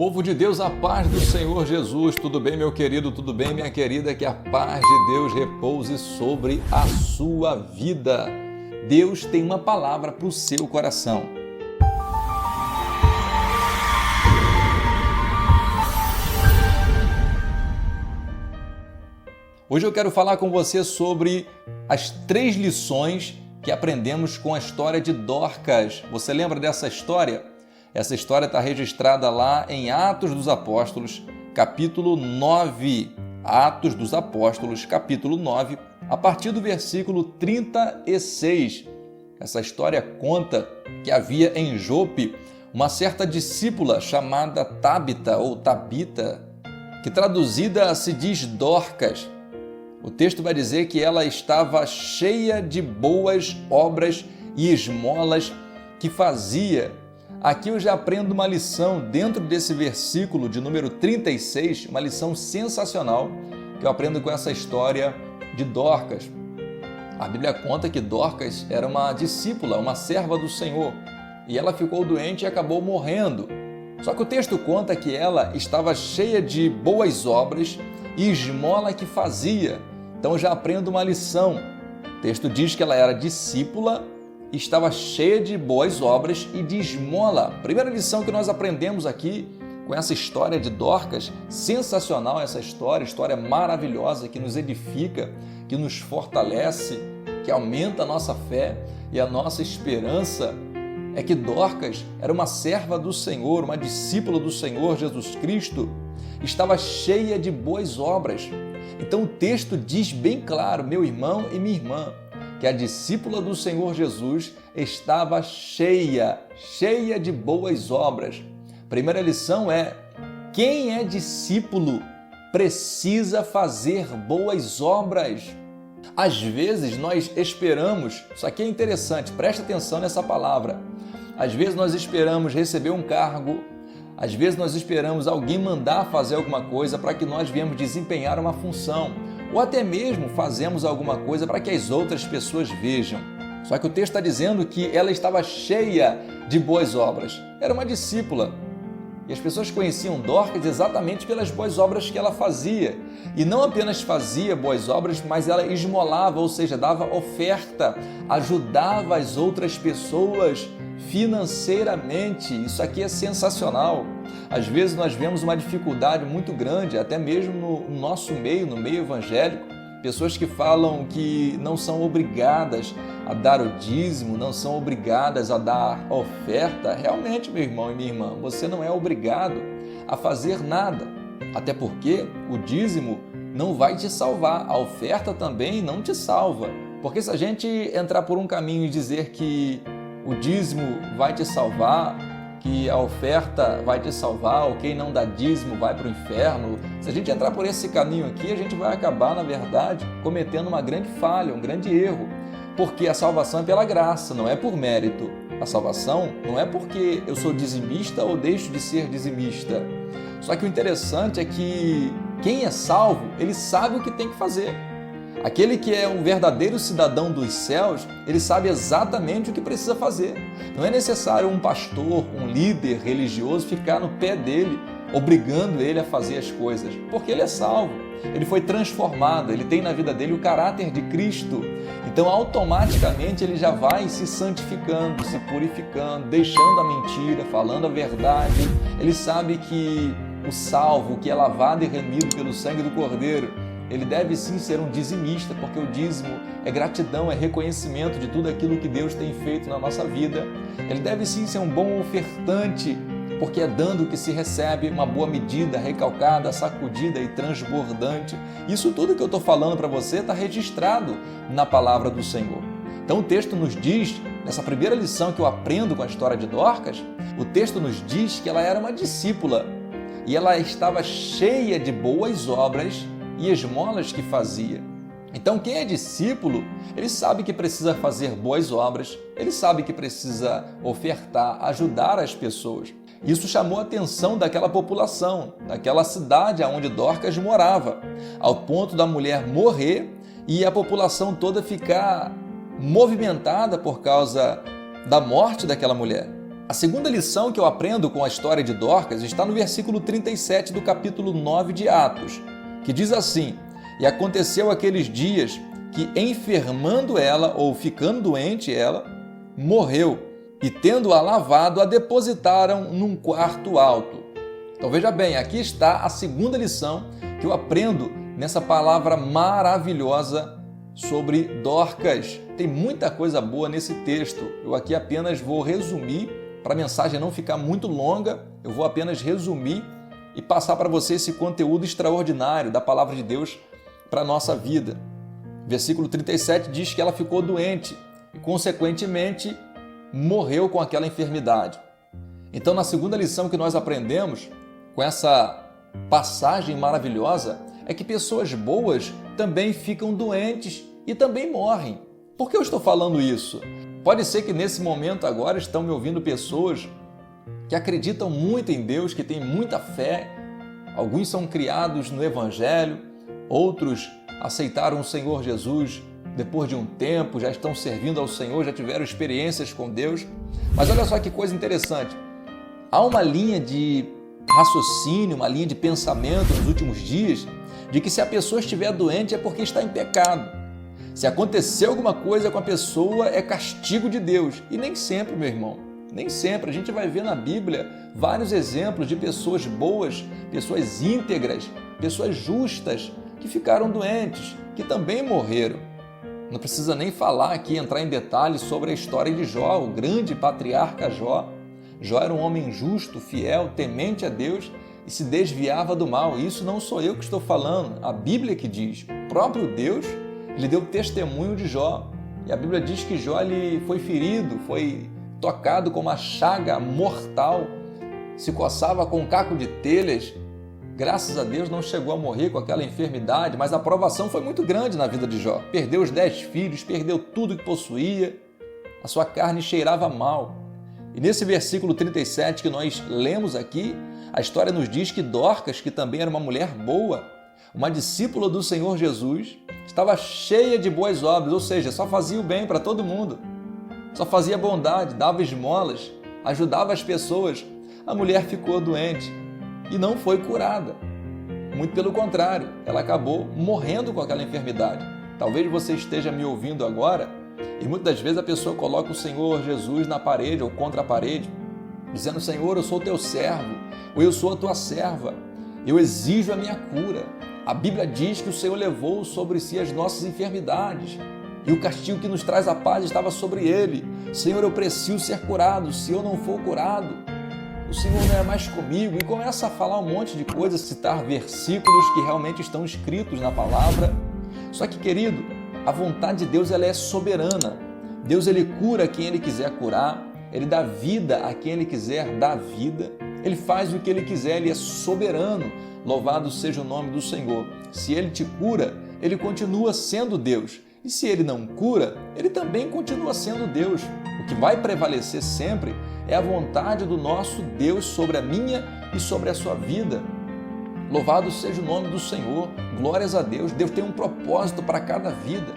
Povo de Deus, a paz do Senhor Jesus. Tudo bem, meu querido? Tudo bem, minha querida? Que a paz de Deus repouse sobre a sua vida. Deus tem uma palavra para o seu coração. Hoje eu quero falar com você sobre as 3 lições que aprendemos com a história de Dorcas. Você lembra dessa história? Essa história está registrada lá em Atos dos Apóstolos, capítulo 9. Atos dos Apóstolos, capítulo 9, a partir do versículo 36. Essa história conta que havia em Jope uma certa discípula chamada Tabita ou Tabita, que traduzida se diz Dorcas. O texto vai dizer que ela estava cheia de boas obras e esmolas que fazia. Aqui eu já aprendo uma lição dentro desse versículo de número 36, uma lição sensacional que eu aprendo com essa história de Dorcas. A Bíblia conta que Dorcas era uma discípula, uma serva do Senhor, e ela ficou doente e acabou morrendo. Só que o texto conta que ela estava cheia de boas obras e esmola que fazia. Então eu já aprendo uma lição. O texto diz que ela era discípula, estava cheia de boas obras e de esmola. Primeira lição que nós aprendemos aqui com essa história de Dorcas, sensacional essa história maravilhosa que nos edifica, que nos fortalece, que aumenta a nossa fé e a nossa esperança, é que Dorcas era uma serva do Senhor, uma discípula do Senhor Jesus Cristo, estava cheia de boas obras. Então o texto diz bem claro, meu irmão e minha irmã, que a discípula do Senhor Jesus estava cheia de boas obras. Primeira lição é: quem é discípulo precisa fazer boas obras. Às vezes nós esperamos, isso aqui é interessante, presta atenção nessa palavra. Às vezes nós esperamos receber um cargo, às vezes nós esperamos alguém mandar fazer alguma coisa para que nós venhamos desempenhar uma função, ou até mesmo fazemos alguma coisa para que as outras pessoas vejam. Só que o texto está dizendo que ela estava cheia de boas obras. Era uma discípula. E as pessoas conheciam Dorcas exatamente pelas boas obras que ela fazia. E não apenas fazia boas obras, mas ela esmolava, ou seja, dava oferta, ajudava as outras pessoas financeiramente. Isso aqui é sensacional. Às vezes nós vemos uma dificuldade muito grande, até mesmo no nosso meio, no meio evangélico, pessoas que falam que não são obrigadas a dar o dízimo, não são obrigadas a dar a oferta. Realmente, meu irmão e minha irmã, você não é obrigado a fazer nada, até porque o dízimo não vai te salvar, a oferta também não te salva, porque se a gente entrar por um caminho e dizer que o dízimo vai te salvar, que a oferta vai te salvar, ou quem não dá dízimo vai para o inferno. Se a gente entrar por esse caminho aqui, a gente vai acabar, na verdade, cometendo uma grande falha, um grande erro, porque a salvação é pela graça, não é por mérito. A salvação não é porque eu sou dizimista ou deixo de ser dizimista. Só que o interessante é que quem é salvo, ele sabe o que tem que fazer. Aquele que é um verdadeiro cidadão dos céus, ele sabe exatamente o que precisa fazer. Não é necessário um pastor, um líder religioso ficar no pé dele, obrigando ele a fazer as coisas, porque ele é salvo, ele foi transformado, ele tem na vida dele o caráter de Cristo. Então, automaticamente, ele já vai se santificando, se purificando, deixando a mentira, falando a verdade. Ele sabe que o salvo, que é lavado e remido pelo sangue do Cordeiro, ele deve sim ser um dizimista, porque o dízimo é gratidão, é reconhecimento de tudo aquilo que Deus tem feito na nossa vida. Ele deve sim ser um bom ofertante, porque é dando que se recebe uma boa medida, recalcada, sacudida e transbordante. Isso tudo que eu estou falando para você está registrado na palavra do Senhor. Então o texto nos diz, nessa primeira lição que eu aprendo com a história de Dorcas, o texto nos diz que ela era uma discípula e ela estava cheia de boas obras e esmolas que fazia. Então quem é discípulo, ele sabe que precisa fazer boas obras, ele sabe que precisa ofertar, ajudar as pessoas. Isso chamou a atenção daquela população, daquela cidade onde Dorcas morava, ao ponto da mulher morrer e a população toda ficar movimentada por causa da morte daquela mulher. A segunda lição que eu aprendo com a história de Dorcas está no versículo 37 do capítulo 9 de Atos, que diz assim: E aconteceu aqueles dias que, enfermando ela, ou ficando doente ela, morreu, e tendo-a lavado, a depositaram num quarto alto. Então veja bem, aqui está a segunda lição que eu aprendo nessa palavra maravilhosa sobre Dorcas. Tem muita coisa boa nesse texto. Eu aqui apenas vou resumir, para a mensagem não ficar muito longa, eu vou apenas resumir e passar para você esse conteúdo extraordinário da palavra de Deus para a nossa vida. Versículo 37 diz que ela ficou doente e, consequentemente, morreu com aquela enfermidade. Então, na segunda lição que nós aprendemos com essa passagem maravilhosa é que pessoas boas também ficam doentes e também morrem. Por que eu estou falando isso? Pode ser que nesse momento agora estão me ouvindo pessoas que acreditam muito em Deus, que têm muita fé. Alguns são criados no Evangelho, outros aceitaram o Senhor Jesus depois de um tempo, já estão servindo ao Senhor, já tiveram experiências com Deus. Mas olha só que coisa interessante. Há uma linha de raciocínio, uma linha de pensamento nos últimos dias, de que se a pessoa estiver doente é porque está em pecado. Se acontecer alguma coisa com a pessoa, é castigo de Deus. E nem sempre, meu irmão, nem sempre. A gente vai ver na Bíblia vários exemplos de pessoas boas, pessoas íntegras, pessoas justas, que ficaram doentes, que também morreram. Não precisa nem falar aqui, entrar em detalhes sobre a história de Jó, o grande patriarca Jó. Jó era um homem justo, fiel, temente a Deus e se desviava do mal. E isso não sou eu que estou falando, a Bíblia que diz. O próprio Deus, ele deu testemunho de Jó. E a Bíblia diz que Jó ele foi ferido, foi tocado com uma chaga mortal, se coçava com um caco de telhas. Graças a Deus não chegou a morrer com aquela enfermidade, mas a provação foi muito grande na vida de Jó. Perdeu os 10 filhos, perdeu tudo que possuía, a sua carne cheirava mal. E nesse versículo 37 que nós lemos aqui, a história nos diz que Dorcas, que também era uma mulher boa, uma discípula do Senhor Jesus, estava cheia de boas obras, ou seja, só fazia o bem para todo mundo, só fazia bondade, dava esmolas, ajudava as pessoas. A mulher ficou doente e não foi curada. Muito pelo contrário, ela acabou morrendo com aquela enfermidade. Talvez você esteja me ouvindo agora e muitas vezes a pessoa coloca o Senhor Jesus na parede ou contra a parede, dizendo: Senhor, eu sou teu servo, ou eu sou a tua serva, eu exijo a minha cura. A Bíblia diz que o Senhor levou sobre si as nossas enfermidades e o castigo que nos traz a paz estava sobre ele. Senhor, eu preciso ser curado. Se eu não for curado, o Senhor não é mais comigo. E começa a falar um monte de coisas, citar versículos que realmente estão escritos na palavra. Só que, querido, a vontade de Deus ela é soberana. Deus ele cura quem ele quiser curar, ele dá vida a quem ele quiser dar vida, ele faz o que ele quiser, ele é soberano. Louvado seja o nome do Senhor. Se ele te cura, ele continua sendo Deus. E se ele não cura, ele também continua sendo Deus. O que vai prevalecer sempre é a vontade do nosso Deus sobre a minha e sobre a sua vida. Louvado seja o nome do Senhor. Glórias a Deus. Deus tem um propósito para cada vida.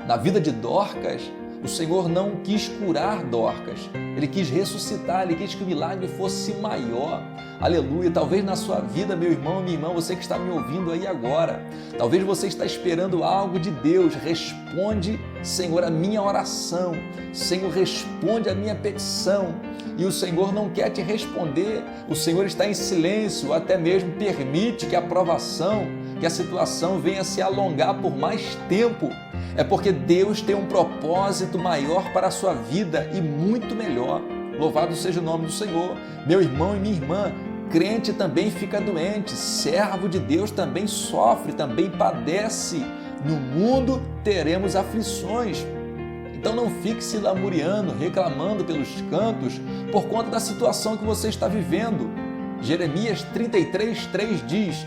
Na vida de Dorcas, o Senhor não quis curar Dorcas. Ele quis ressuscitar, ele quis que o milagre fosse maior. Aleluia! Talvez na sua vida, meu irmão, minha irmã, você que está me ouvindo aí agora, talvez você está esperando algo de Deus. Responde, Senhor, a minha oração. Senhor, responde a minha petição. E o Senhor não quer te responder. O Senhor está em silêncio, até mesmo permite que a provação, que a situação venha se alongar por mais tempo. É porque Deus tem um propósito maior para a sua vida e muito melhor. Louvado seja o nome do Senhor. Meu irmão e minha irmã, crente também fica doente, servo de Deus também sofre, também padece. No mundo teremos aflições. Então não fique se lamuriando, reclamando pelos cantos por conta da situação que você está vivendo. Jeremias 33:3 diz: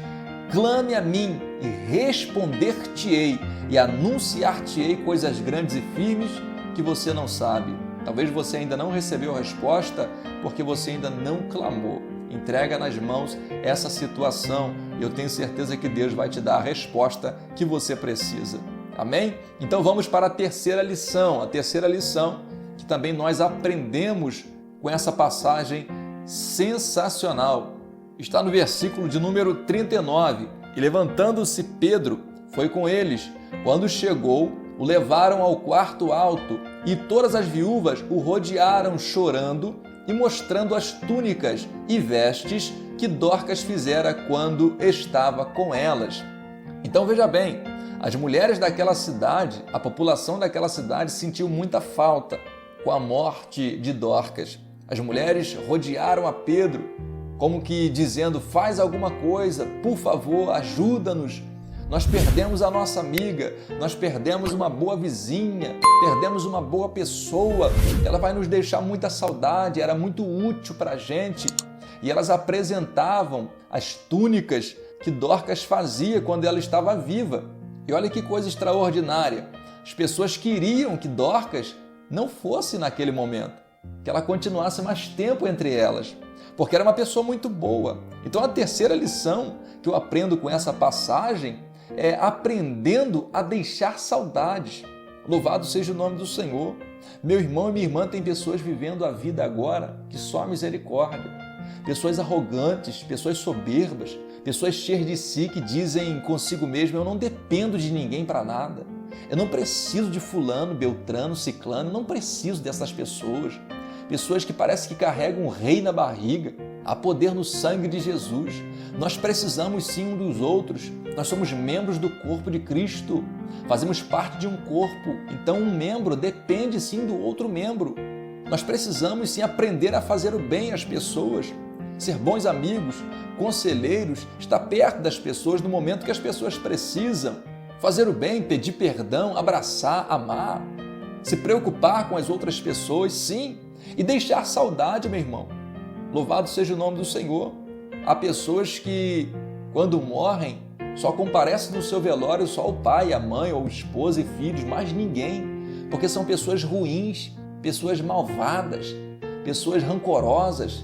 clame a mim e responder-te-ei e anunciar-te-ei coisas grandes e firmes que você não sabe. Talvez você ainda não recebeu a resposta porque você ainda não clamou. Entrega nas mãos essa situação e eu tenho certeza que Deus vai te dar a resposta que você precisa. Amém? Então vamos para a terceira lição. A terceira lição que também nós aprendemos com essa passagem sensacional. Está no versículo de número 39. E levantando-se Pedro, foi com eles. Quando chegou, o levaram ao quarto alto, e todas as viúvas o rodearam chorando e mostrando as túnicas e vestes que Dorcas fizera quando estava com elas. Então veja bem, as mulheres daquela cidade, a população daquela cidade sentiu muita falta com a morte de Dorcas. As mulheres rodearam a Pedro, como que dizendo: faz alguma coisa, por favor, ajuda-nos. Nós perdemos a nossa amiga, nós perdemos uma boa vizinha, perdemos uma boa pessoa, ela vai nos deixar muita saudade, era muito útil para a gente. E elas apresentavam as túnicas que Dorcas fazia quando ela estava viva. E olha que coisa extraordinária, as pessoas queriam que Dorcas não fosse naquele momento, que ela continuasse mais tempo entre elas, porque era uma pessoa muito boa. Então a terceira lição que eu aprendo com essa passagem é aprendendo a deixar saudades. Louvado seja o nome do Senhor. Meu irmão e minha irmã, tem pessoas vivendo a vida agora que só a misericórdia. Pessoas arrogantes, pessoas soberbas, pessoas cheias de si que dizem consigo mesmo: eu não dependo de ninguém para nada. Eu não preciso de fulano, beltrano, ciclano, não preciso dessas pessoas. Pessoas que parecem que carregam um rei na barriga. Há poder no sangue de Jesus. Nós precisamos sim um dos outros. Nós somos membros do corpo de Cristo. Fazemos parte de um corpo. Então um membro depende sim do outro membro. Nós precisamos sim aprender a fazer o bem às pessoas. Ser bons amigos, conselheiros, estar perto das pessoas no momento que as pessoas precisam. Fazer o bem, pedir perdão, abraçar, amar. Se preocupar com as outras pessoas, sim. E deixar saudade, meu irmão. Louvado seja o nome do Senhor. Há pessoas que, quando morrem, só comparecem no seu velório só o pai, a mãe, ou esposa e filhos, mais ninguém. Porque são pessoas ruins, pessoas malvadas, pessoas rancorosas,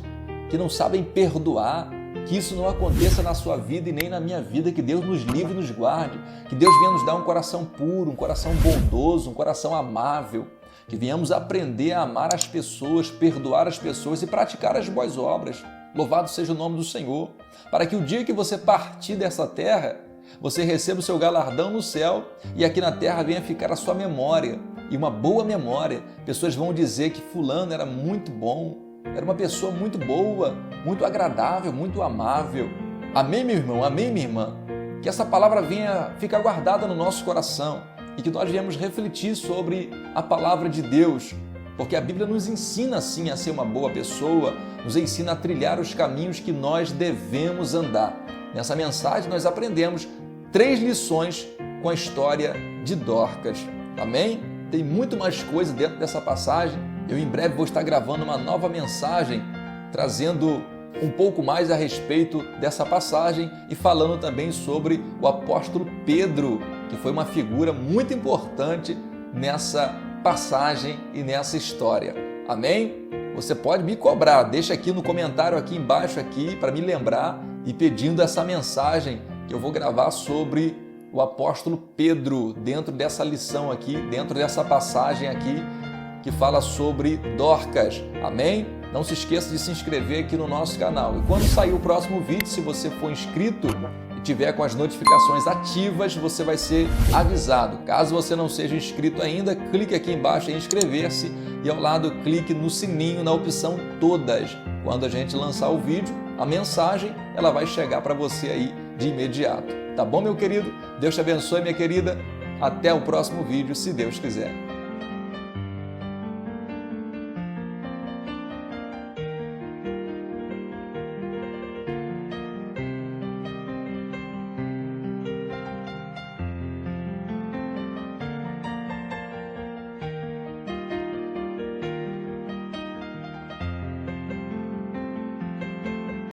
que não sabem perdoar. Que isso não aconteça na sua vida e nem na minha vida. Que Deus nos livre e nos guarde. Que Deus venha nos dar um coração puro, um coração bondoso, um coração amável. Que venhamos aprender a amar as pessoas, perdoar as pessoas e praticar as boas obras. Louvado seja o nome do Senhor. Para que o dia que você partir dessa terra, você receba o seu galardão no céu e aqui na terra venha ficar a sua memória. E uma boa memória. Pessoas vão dizer que fulano era muito bom, era uma pessoa muito boa, muito agradável, muito amável. Amém, meu irmão? Amém, minha irmã? Que essa palavra venha ficar guardada no nosso coração e que nós venhamos refletir sobre a palavra de Deus, porque a Bíblia nos ensina sim a ser uma boa pessoa, nos ensina a trilhar os caminhos que nós devemos andar. Nessa mensagem nós aprendemos 3 lições com a história de Dorcas. Amém? Tem muito mais coisa dentro dessa passagem. Eu em breve vou estar gravando uma nova mensagem, trazendo um pouco mais a respeito dessa passagem e falando também sobre o apóstolo Pedro, que foi uma figura muito importante nessa passagem e nessa história. Amém? Você pode me cobrar, deixa aqui no comentário aqui embaixo aqui para me lembrar e pedindo essa mensagem que eu vou gravar sobre o apóstolo Pedro, dentro dessa lição aqui, dentro dessa passagem aqui que fala sobre Dorcas. Amém? Não se esqueça de se inscrever aqui no nosso canal. E quando sair o próximo vídeo, se você for inscrito e tiver com as notificações ativas, você vai ser avisado. Caso você não seja inscrito ainda, clique aqui embaixo em inscrever-se e ao lado clique no sininho na opção todas. Quando a gente lançar o vídeo, a mensagem ela vai chegar para você aí de imediato. Tá bom, meu querido? Deus te abençoe, minha querida. Até o próximo vídeo, se Deus quiser.